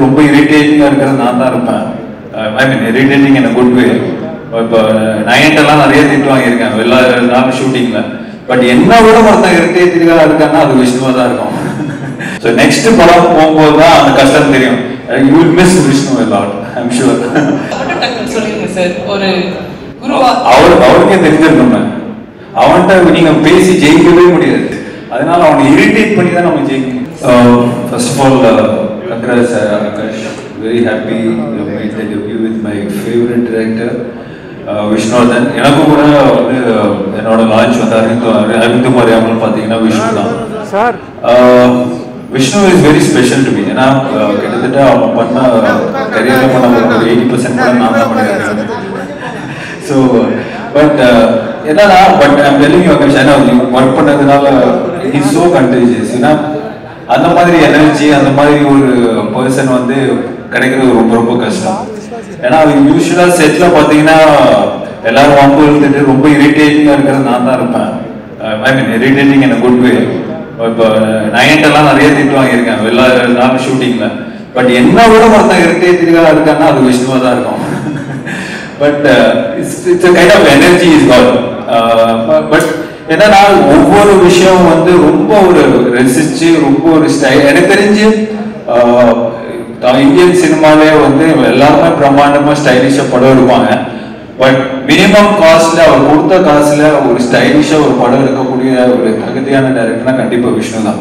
ரொம்ப இரிட்டேட்டிங்கா இருக்கிறது நான் தான் இருப்பேன். I mean irritating in a good way. இப்போ நைன்ட்டெல்லாம் நிறைய திட்டு வாங்கியிருக்கேன் எல்லா நாளும் ஷூட்டிங்ல. பட் என்ன விட ஒருத்தன் இரிட்டேட்டிங்கா இருக்கான்னா அது விஷ்ணுவா தான் இருக்கும். ஸோ நெக்ஸ்ட் படம் போகும்போது தான் அந்த கஷ்டம் தெரியும். You will miss Vishnu a lot, I'm sure. சொல்லுங்க சார், ஒரு அவருக்கே தெரிஞ்சிருக்கோம். அவன்கிட்ட நீங்க பேசி ஜெயிக்கவே முடியாது. அதனால அவனை இரிட்டேட் பண்ணி தான் நம்ம ஜெயிக்கணும். First of all congrats Akash, very happy you made the debut with my favorite director Vishnuvardhan. எனக்கு கூட வந்து என்னோட லான்ச் வந்து அரவிந்த் மரியாமல் பார்த்தீங்கன்னா விஷ்ணு தான் sir. Vishnu is very special to me. ஏன்னா கிட்டத்தட்ட அவன் பண்ண கரியரில் பண்ண ஒரு 80% கூட நான் தான் பண்ணியிருக்கேன். ஸோ பட் என்னன்னா but I'm telling you Akesh, ஏன்னா ஒர்க் பண்ணதுனால இஸ் ஸோ கண்டேஜியஸ். ஏன்னா அந்த மாதிரி எனர்ஜி அந்த மாதிரி ஒரு பர்சன் வந்து கிடைக்கிறது ரொம்ப ரொம்ப கஷ்டம். ஏன்னா யூஸ்வலாக செட்டில் பார்த்தீங்கன்னா எல்லாரும் வம்பு எடுத்துட்டு ரொம்ப இரிட்டேட்டிங்காக இருக்கிறது நான் தான் இருப்பேன். I mean irritating in a good way. இப்போ நைன்ட்டெல்லாம் நிறைய திட்டு வாங்கியிருக்கேன் எல்லா நாளும் ஷூட்டிங்ல. பட் என்ன விட ஒருத்தன் இரிட்டேட்டிங்காக இருக்கான்னா அது விஷ்ணுவா தான் இருக்கும். But it's a kind of energy is God. But என்னன்னா ஒவ்வொரு விஷயம் வந்து ரொம்ப ஒரு ரசிச்சு ரொம்ப ஒரு ஸ்டைல். எனக்கு தெரிஞ்சு இந்தியன் சினிமாவே வந்து எல்லாருமே பிரம்மாண்டமா ஸ்டைலிஷா படம் எடுப்பாங்க. பட் மினிமம் காஸ்ட்ல அவர் கொடுத்த காசுல ஒரு ஸ்டைலிஷா ஒரு படம் எடுக்கக்கூடிய ஒரு தகுதியான டைரக்டர்னா கண்டிப்பா விஷ்ணு தான்.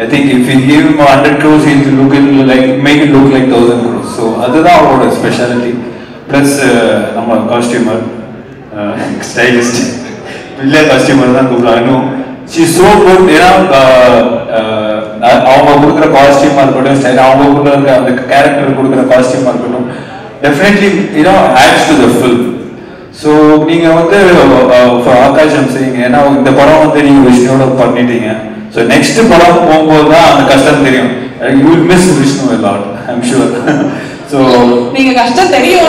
I think if he gave him 100 crores he will look like make it look like 1000 crores. So அதுதான் அவரோட ஸ்பெஷாலிட்டி. பிளஸ் நம்ம காஸ்டியூமர் ஸ்டைலிஸ்ட் இல்ல கஸ்டமர் தான் கூப்பிடுறாங்க. She so good. ஏன்னா அவங்க கொடுக்குற காஸ்டியூமா இருக்கட்டும், ஸ்டைல் அவங்க கொடுக்குற அந்த கேரக்டர் கொடுக்குற காஸ்டியூமா இருக்கட்டும், definitely you know adds to the film. So நீங்க வந்து ஆகாஷ் செய்யுங்க. ஏன்னா இந்த படம் வந்து நீங்க விஷ்ணுவோட பண்ணிட்டீங்க. ஸோ நெக்ஸ்ட் படம் போகும்போது தான் அந்த கஷ்டம் தெரியும். You will miss Vishnu a lot, I'm sure. So நீங்க கஷ்டம் தெரியும்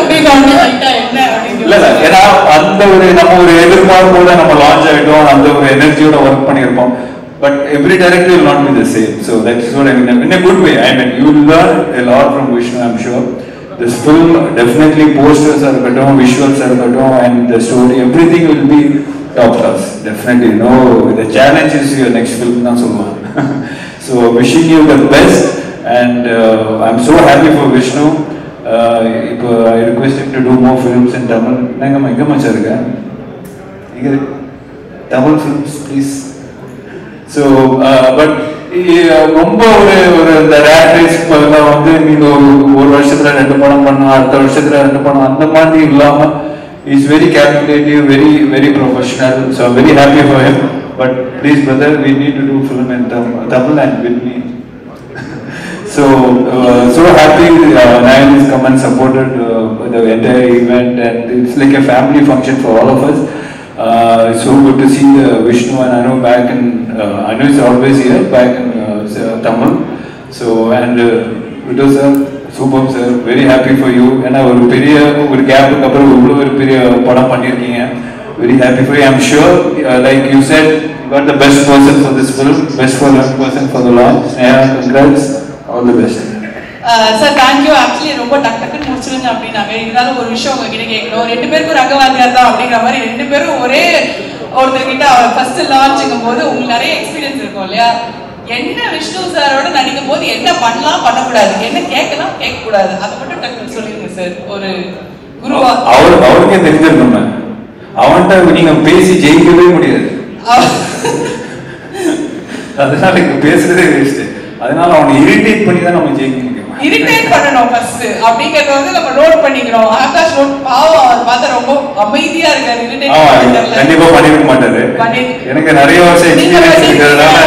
இல்ல ஏன்னா அந்த ஒரு நம்ம ஒரு எதிர்பார்ப்போட நம்ம லான்ச் ஆகிட்டோம், அந்த ஒரு எனர்ஜியோட ஒர்க் பண்ணியிருப்போம். But every director will not be the same. So that's what I mean in a good way. I mean you will learn a lot from Vishnu, I'm sure. This film definitely posters are இருக்கட்டும், visuals are இருக்கட்டும், and the story, everything will be top class. Definitely. No, the challenge is your next film நான் சொல்லுவேன். So wishing you the best and I'm so happy for Vishnu. இப்போ I request him to do more films in Tamil. நாங்கள் எங்கே மச்சா இருக்கேன் இங்கே Tamil films please. So but ரொம்ப ஒரு இந்த ரேட் ரேஸ் வந்து நீங்கள் ஒரு வருஷத்துல 2 படம் பண்ணலாம், அடுத்த வருஷத்துல 2 படம் அந்த மாதிரி இல்லாமல் is very calculative, very very professional. So I'm very happy for him. But please brother, we need to do film in Tamil and with me. So happy Nayan has come and supported the entire event, and it's like a family function for all of us. It's so good to see Vishnu and Anu back in Anu is always here back in Tamil. So and Vidhu sir, superb sir, very happy for you. And ஒரு பெரிய ஒரு கேப்புக்கு அப்புறம் இவ்வளவு ஒரு பெரிய படம் பண்ணிருக்கீங்க. Very happy for you. I'm sure like you said you got the best person for this film, best for one person for the launch. Congrats. All the best. Sir thank you. Actually ரொம்ப டக்குன்னு முடிச்சிருங்க அப்படின்னாங்க. இருந்தாலும் ஒரு விஷயம் உங்ககிட்ட கேட்கணும். 2 பேருக்கும் ரங்கவாதியார் தான் அப்படிங்கிற மாதிரி 2 பேரும் ஒரே ஒருத்தர்கிட்ட ஃபர்ஸ்ட் லான்ச்சுங்கும் போது உங்களுக்கு நிறைய எக்ஸ்பீரியன்ஸ் இருக்கும் இல்லையா? என்ன விஷ்ணு சாரோட நடிக்கும் போது என்ன பண்ணலாம் பண்ணக்கூடாது, என்ன கேட்கலாம் கேட்கக்கூடாது, அதை மட்டும் டக்குன்னு சொல்லிடுங்க சார். ஒரு குருவா அவருக்கே தெரிஞ்சிருக்கோம். அவன்கிட்ட நீங்க பேசி ஜெயிக்கவே முடியாது. அதனால இங்க பேசுறதே வேஸ்ட். அதனால அவனை இரிட்டேட் பண்ணி தான் நம்ம ஜெயிக்க முடியும். இரிட்டேட் பண்ணணும் ஃபர்ஸ்ட் அப்படிங்கறத வந்து நம்ம நோட் பண்ணிக்கிறோம். ஆகாஷ் நோட் பாவம் அவர் பார்த்தா ரொம்ப அமைதியா இருக்காரு. இரிட்டேட் கண்டிப்பா பண்ணிருக்க மாட்டாரு. எனக்கு நிறைய வருஷம் எக்ஸ்பீரியன்ஸ் இருக்கிறதுனால